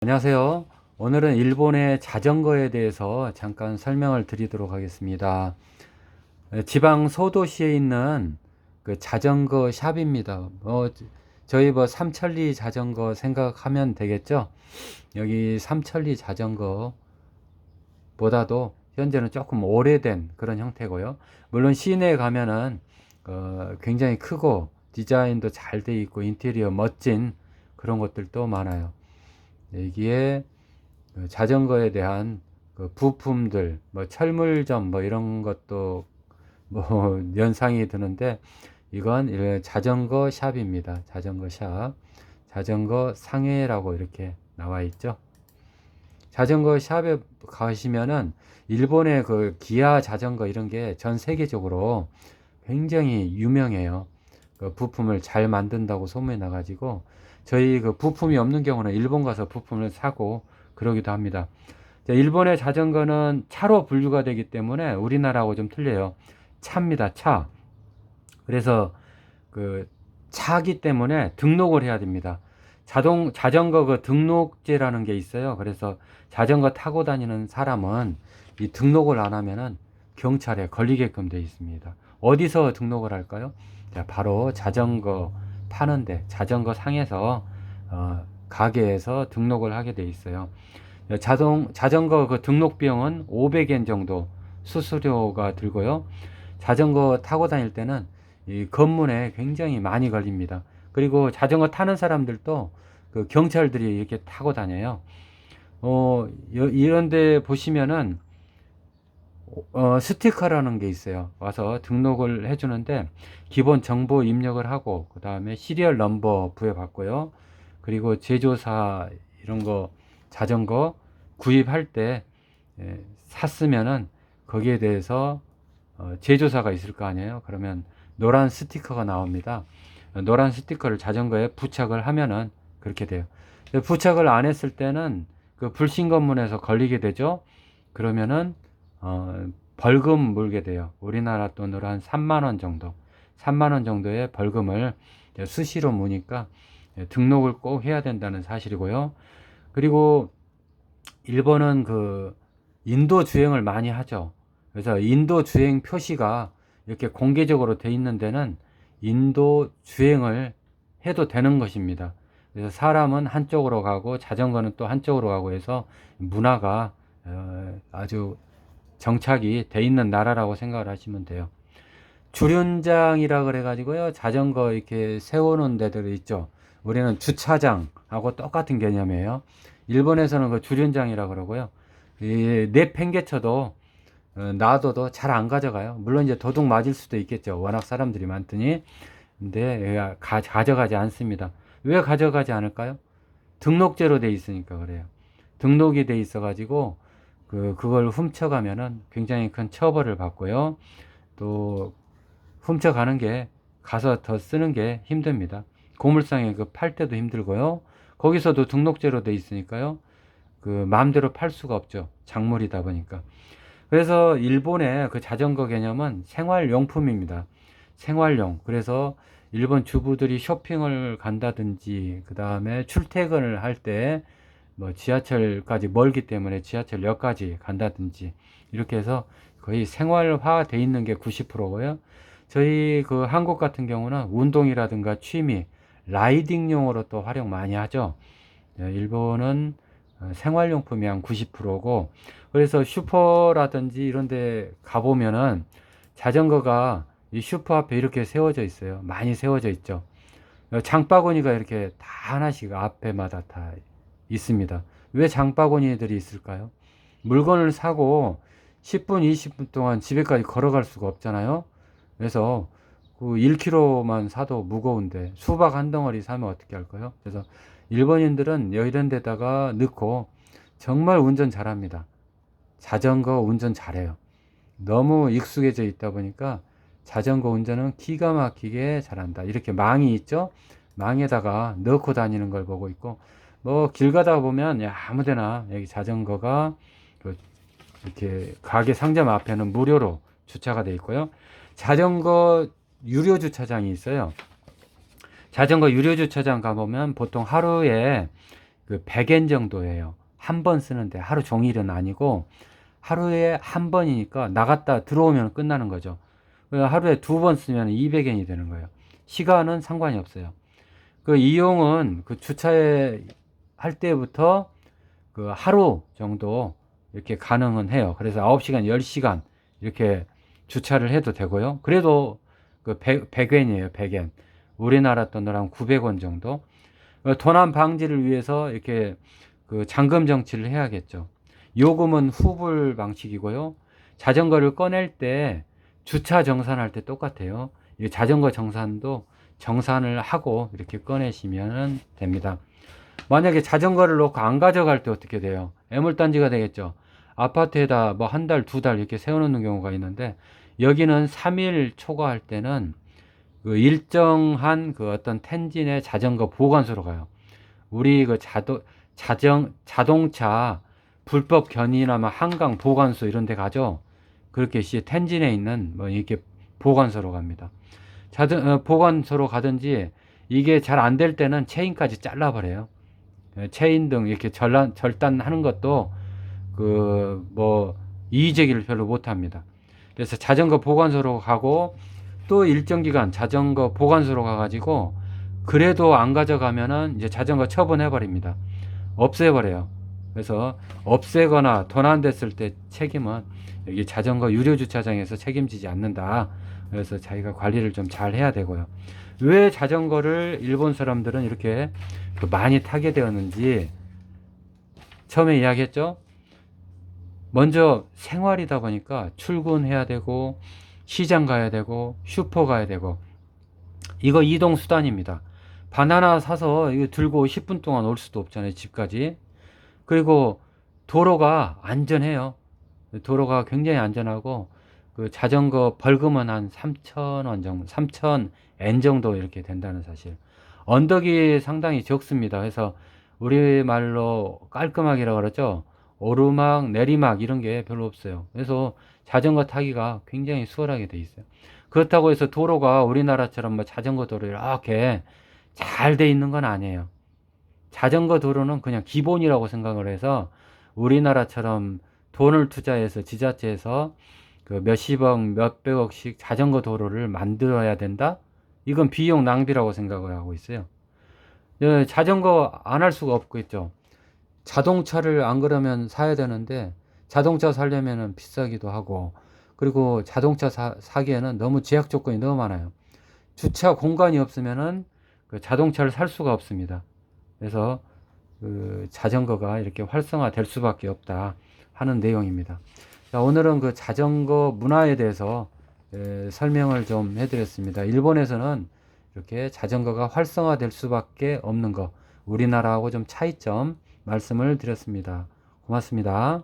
안녕하세요. 오늘은 일본의 자전거에 대해서 잠깐 설명을 드리도록 하겠습니다. 지방 소도시에 있는 그 자전거 샵입니다. 저희 삼천리 자전거 생각하면 되겠죠? 여기 삼천리 자전거보다도 현재는 조금 오래된 그런 형태고요. 물론 시내에 가면은 굉장히 크고 디자인도 잘 돼 있고 인테리어 멋진 그런 것들도 많아요. 여기에 자전거에 대한 그 부품들, 철물점, 이런 것도 연상이 드는데, 이건 자전거 샵입니다. 자전거 샵. 자전거 상해라고 이렇게 나와 있죠. 자전거 샵에 가시면은, 일본의 그 기아 자전거 이런 게 전 세계적으로 굉장히 유명해요. 그 부품을 잘 만든다고 소문이 나가지고, 저희 그 부품이 없는 경우는 일본 가서 부품을 사고 그러기도 합니다. 일본의 자전거는 차로 분류가 되기 때문에 우리나라하고 좀 틀려요. 차입니다, 차. 그래서 그 차기 때문에 등록을 해야 됩니다. 자전거 그 등록제라는 게 있어요. 그래서 자전거 타고 다니는 사람은 이 등록을 안 하면은 경찰에 걸리게끔 되어 있습니다. 어디서 등록을 할까요? 자, 바로 자전거 파는데 자전거 상에서 가게에서 등록을 하게 돼 있어요. 자전거 그 등록 비용은 500엔 정도 수수료가 들고요. 자전거 타고 다닐 때는 이 검문에 굉장히 많이 걸립니다. 그리고 자전거 타는 사람들도 그 경찰들이 이렇게 타고 다녀요. 이런데 보시면은 스티커라는 게 있어요. 와서 등록을 해주는데 기본 정보 입력을 하고 그 다음에 시리얼 넘버 부여받고요. 그리고 제조사 이런 거 자전거 구입할 때 샀으면은 거기에 대해서 제조사가 있을 거 아니에요. 그러면 노란 스티커가 나옵니다. 노란 스티커를 자전거에 부착을 하면은 그렇게 돼요. 부착을 안 했을 때는 그 불신검문에서 걸리게 되죠. 그러면은 벌금 물게 돼요. 우리나라 돈으로 한 3만 원 정도, 3만 원 정도의 벌금을 수시로 무니까 등록을 꼭 해야 된다는 사실이고요. 그리고 일본은 그 인도 주행을 많이 하죠. 그래서 인도 주행 표시가 이렇게 공개적으로 돼 있는 데는 인도 주행을 해도 되는 것입니다. 그래서 사람은 한쪽으로 가고 자전거는 또 한쪽으로 가고 해서 문화가 아주 정착이 돼 있는 나라라고 생각을 하시면 돼요. 주륜장이라 그래 가지고요, 자전거 이렇게 세우는 데들 있죠. 우리는 주차장하고 똑같은 개념이에요. 일본에서는 그 주륜장이라 그러고요. 내팽개쳐도 놔둬도 잘 안 가져가요. 물론 이제 도둑 맞을 수도 있겠죠. 워낙 사람들이 많더니. 근데 가져가지 않습니다. 왜 가져가지 않을까요? 등록제로 돼 있으니까 그래요. 등록이 돼 있어 가지고 그걸 훔쳐가면은 굉장히 큰 처벌을 받고요. 또 훔쳐가는 게 가서 더 쓰는 게 힘듭니다. 고물상에 그 팔 때도 힘들고요. 거기서도 등록제로 돼 있으니까요. 그 마음대로 팔 수가 없죠. 작물이다 보니까. 그래서 일본의 그 자전거 개념은 생활용품입니다. 생활용. 그래서 일본 주부들이 쇼핑을 간다든지 그 다음에 출퇴근을 할 때 지하철까지 멀기 때문에 지하철역까지 간다든지 이렇게 해서 거의 생활화 돼 있는 게 90%고요. 저희 그 한국 같은 경우는 운동이라든가 취미, 라이딩용으로 또 활용 많이 하죠. 일본은 생활용품이 한 90%고, 그래서 슈퍼라든지 이런 데 가보면은 자전거가 이 슈퍼 앞에 이렇게 세워져 있어요. 많이 세워져 있죠. 장바구니가 이렇게 다 하나씩 앞에마다 다 있습니다. 왜 장바구니들이 있을까요? 물건을 사고 10분, 20분 동안 집에까지 걸어갈 수가 없잖아요. 그래서 그 1kg만 사도 무거운데 수박 한 덩어리 사면 어떻게 할까요? 그래서 일본인들은 이런 데다가 넣고 정말 운전 잘합니다. 자전거 운전 잘해요. 너무 익숙해져 있다 보니까 자전거 운전은 기가 막히게 잘한다. 이렇게 망이 있죠? 망에다가 넣고 다니는 걸 보고 있고, 길 가다 보면 아무데나 여기 자전거가 이렇게 가게 상점 앞에는 무료로 주차가 되어 있고요. 자전거 유료 주차장이 있어요. 자전거 유료 주차장 가보면 보통 하루에 그 100엔 정도예요. 한 번 쓰는데 하루 종일은 아니고 하루에 한 번이니까 나갔다 들어오면 끝나는 거죠. 하루에 두 번 쓰면 200엔이 되는 거예요. 시간은 상관이 없어요. 그 이용은 그 주차에 할 때부터 그 하루 정도 이렇게 가능은 해요. 그래서 9시간, 10시간 이렇게 주차를 해도 되고요. 그래도 그 100엔이에요. 100엔. 우리나라 돈으로 한 900원 정도. 도난 방지를 위해서 이렇게 그 잠금 정지를 해야겠죠. 요금은 후불 방식이고요. 자전거를 꺼낼 때 주차 정산할 때 똑같아요. 이 자전거 정산도 정산을 하고 이렇게 꺼내시면 됩니다. 만약에 자전거를 놓고 안 가져갈 때 어떻게 돼요? 애물단지가 되겠죠. 아파트에다 뭐 한 달, 두 달 이렇게 세워놓는 경우가 있는데, 여기는 3일 초과할 때는 그 일정한 그 어떤 텐진의 자전거 보관소로 가요. 우리 그 자동차 불법 견인이나 뭐 한강 보관소 이런 데 가죠. 그렇게 텐진에 있는 뭐 이렇게 보관소로 갑니다. 보관소로 가든지, 이게 잘 안 될 때는 체인까지 잘라버려요. 체인 등 이렇게 절단하는 것도 그 뭐 이의제기를 별로 못 합니다. 그래서 자전거 보관소로 가고, 또 일정 기간 자전거 보관소로 가가지고 그래도 안 가져가면은 이제 자전거 처분해 버립니다. 없애버려요. 그래서 없애거나 도난됐을 때 책임은 여기 자전거 유료 주차장에서 책임지지 않는다. 그래서 자기가 관리를 좀 잘 해야 되고요. 왜 자전거를 일본 사람들은 이렇게 많이 타게 되었는지 처음에 이야기했죠. 먼저 생활이다 보니까 출근해야 되고, 시장 가야 되고, 슈퍼 가야 되고, 이거 이동 수단입니다. 바나나 사서 이거 들고 10분 동안 올 수도 없잖아요, 집까지. 그리고 도로가 안전해요. 도로가 굉장히 안전하고, 그 자전거 벌금은 한 3,000원 정도, 3,000엔 정도 이렇게 된다는 사실. 언덕이 상당히 적습니다. 그래서 우리말로 깔끔하기라고 그러죠. 오르막, 내리막 이런 게 별로 없어요. 그래서 자전거 타기가 굉장히 수월하게 돼 있어요. 그렇다고 해서 도로가 우리나라처럼 뭐 자전거 도로 이렇게 잘 돼 있는 건 아니에요. 자전거 도로는 그냥 기본이라고 생각을 해서, 우리나라처럼 돈을 투자해서 지자체에서 그 몇십억, 몇백억씩 자전거 도로를 만들어야 된다? 이건 비용 낭비라고 생각을 하고 있어요. 자전거 안 할 수가 없겠죠. 자동차를 안 그러면 사야 되는데, 자동차 사려면 비싸기도 하고, 그리고 자동차 사기에는 너무 제약 조건이 너무 많아요. 주차 공간이 없으면은 그 자동차를 살 수가 없습니다. 그래서 그 자전거가 이렇게 활성화될 수밖에 없다 하는 내용입니다. 자, 오늘은 그 자전거 문화에 대해서 설명을 좀 해드렸습니다. 일본에서는 이렇게 자전거가 활성화될 수밖에 없는 거, 우리나라하고 좀 차이점 말씀을 드렸습니다. 고맙습니다.